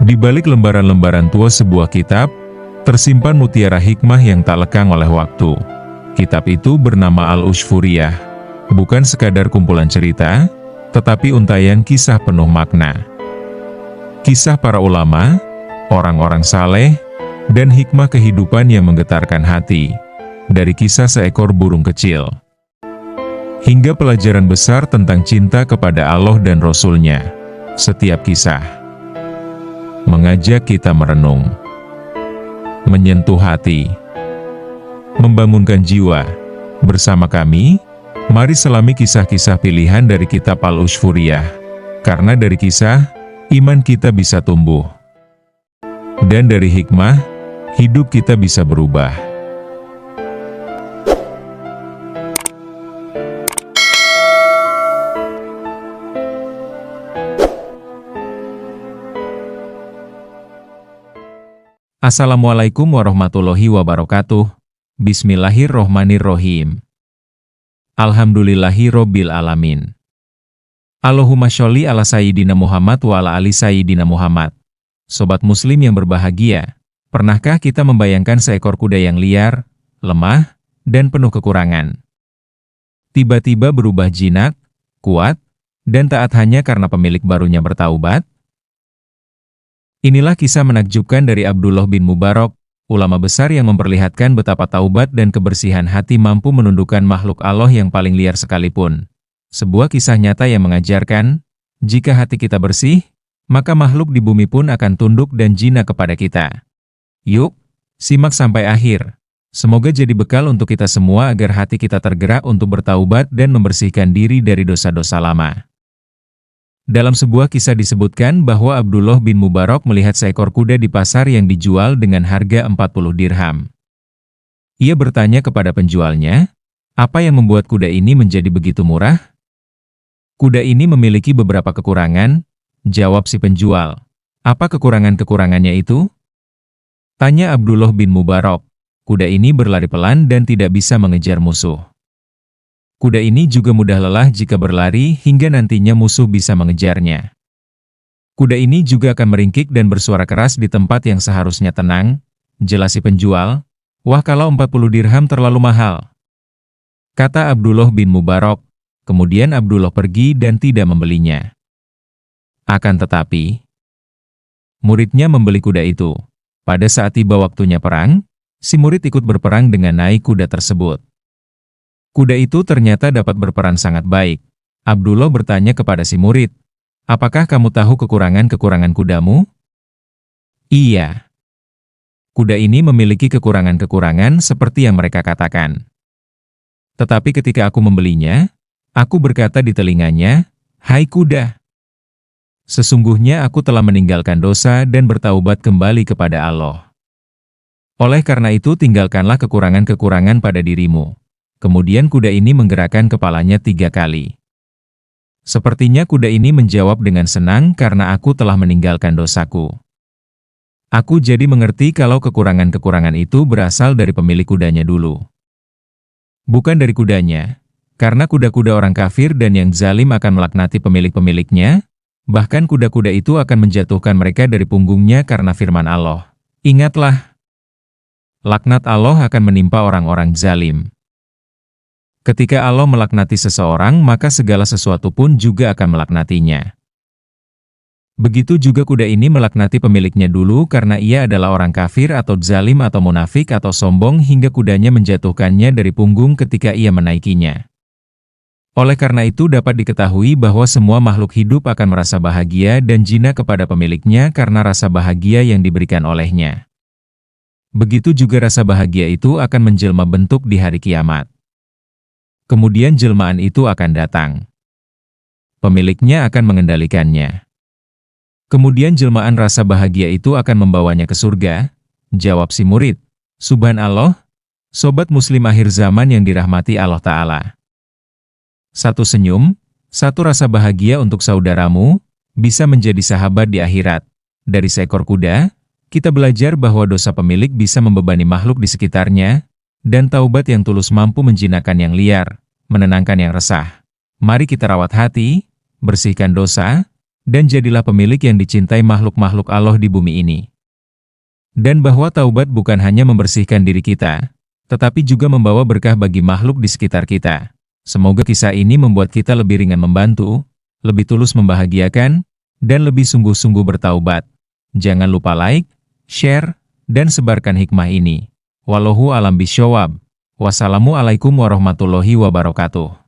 Di balik lembaran-lembaran tua sebuah kitab, tersimpan mutiara hikmah yang tak lekang oleh waktu. Kitab itu bernama Al-Ushfuriyah, bukan sekadar kumpulan cerita, tetapi untayan kisah penuh makna. Kisah para ulama, orang-orang saleh, dan hikmah kehidupan yang menggetarkan hati. Dari kisah seekor burung kecil, hingga pelajaran besar tentang cinta kepada Allah dan Rasul-Nya. Setiap kisah mengajak kita merenung, menyentuh hati, membangunkan jiwa. Bersama kami, mari selami kisah-kisah pilihan dari kitab Al-Ushfuriyah. Karena dari kisah, iman kita bisa tumbuh. Dan dari hikmah, hidup kita bisa berubah. Assalamualaikum warahmatullahi wabarakatuh. Bismillahirrohmanirrohim. Alhamdulillahirobbil alamin. Allahumma sholli ala sayyidina Muhammad wa ala ali sayyidina Muhammad. Sobat muslim yang berbahagia, pernahkah kita membayangkan seekor kuda yang liar, lemah, dan penuh kekurangan? Tiba-tiba berubah jinak, kuat, dan taat hanya karena pemilik barunya bertaubat? Inilah kisah menakjubkan dari Abdullah bin Mubarak, ulama besar yang memperlihatkan betapa taubat dan kebersihan hati mampu menundukkan makhluk Allah yang paling liar sekalipun. Sebuah kisah nyata yang mengajarkan, jika hati kita bersih, maka makhluk di bumi pun akan tunduk dan jinak kepada kita. Yuk, simak sampai akhir. Semoga jadi bekal untuk kita semua agar hati kita tergerak untuk bertaubat dan membersihkan diri dari dosa-dosa lama. Dalam sebuah kisah disebutkan bahwa Abdullah bin Mubarak melihat seekor kuda di pasar yang dijual dengan harga 40 dirham. Ia bertanya kepada penjualnya, apa yang membuat kuda ini menjadi begitu murah? Kuda ini memiliki beberapa kekurangan, jawab si penjual. Apa kekurangan-kekurangannya itu? Tanya Abdullah bin Mubarak. Kuda ini berlari pelan dan tidak bisa mengejar musuh. Kuda ini juga mudah lelah jika berlari hingga nantinya musuh bisa mengejarnya. Kuda ini juga akan meringkik dan bersuara keras di tempat yang seharusnya tenang, jelas si penjual. Wah, kalau 40 dirham terlalu mahal, kata Abdullah bin Mubarak. Kemudian Abdullah pergi dan tidak membelinya. Akan tetapi, muridnya membeli kuda itu. Pada saat tiba waktunya perang, si murid ikut berperang dengan naik kuda tersebut. Kuda itu ternyata dapat berperan sangat baik. Abdullah bertanya kepada si murid, apakah kamu tahu kekurangan-kekurangan kudamu? Iya. Kuda ini memiliki kekurangan-kekurangan seperti yang mereka katakan. Tetapi ketika aku membelinya, aku berkata di telinganya, hai kuda, sesungguhnya aku telah meninggalkan dosa dan bertaubat kembali kepada Allah. Oleh karena itu tinggalkanlah kekurangan-kekurangan pada dirimu. Kemudian kuda ini menggerakkan kepalanya 3 kali. Sepertinya kuda ini menjawab dengan senang karena aku telah meninggalkan dosaku. Aku jadi mengerti kalau kekurangan-kekurangan itu berasal dari pemilik kudanya dulu. Bukan dari kudanya, karena kuda-kuda orang kafir dan yang zalim akan melaknati pemilik-pemiliknya, bahkan kuda-kuda itu akan menjatuhkan mereka dari punggungnya karena firman Allah. Ingatlah, laknat Allah akan menimpa orang-orang zalim. Ketika Allah melaknati seseorang, maka segala sesuatu pun juga akan melaknatinya. Begitu juga kuda ini melaknati pemiliknya dulu karena ia adalah orang kafir atau zalim atau munafik atau sombong hingga kudanya menjatuhkannya dari punggung ketika ia menaikinya. Oleh karena itu dapat diketahui bahwa semua makhluk hidup akan merasa bahagia dan jinak kepada pemiliknya karena rasa bahagia yang diberikan olehnya. Begitu juga rasa bahagia itu akan menjelma bentuk di hari kiamat. Kemudian jelmaan itu akan datang. Pemiliknya akan mengendalikannya. Kemudian jelmaan rasa bahagia itu akan membawanya ke surga, jawab si murid. Subhanallah, sobat muslim akhir zaman yang dirahmati Allah Ta'ala. Satu senyum, satu rasa bahagia untuk saudaramu, bisa menjadi sahabat di akhirat. Dari seekor kuda, kita belajar bahwa dosa pemilik bisa membebani makhluk di sekitarnya, dan taubat yang tulus mampu menjinakkan yang liar, menenangkan yang resah. Mari kita rawat hati, bersihkan dosa, dan jadilah pemilik yang dicintai makhluk-makhluk Allah di bumi ini. Dan bahwa taubat bukan hanya membersihkan diri kita, tetapi juga membawa berkah bagi makhluk di sekitar kita. Semoga kisah ini membuat kita lebih ringan membantu, lebih tulus membahagiakan, dan lebih sungguh-sungguh bertaubat. Jangan lupa like, share, dan sebarkan hikmah ini. Wallahu a'lam bishawab. Wassalamualaikum warahmatullahi wabarakatuh.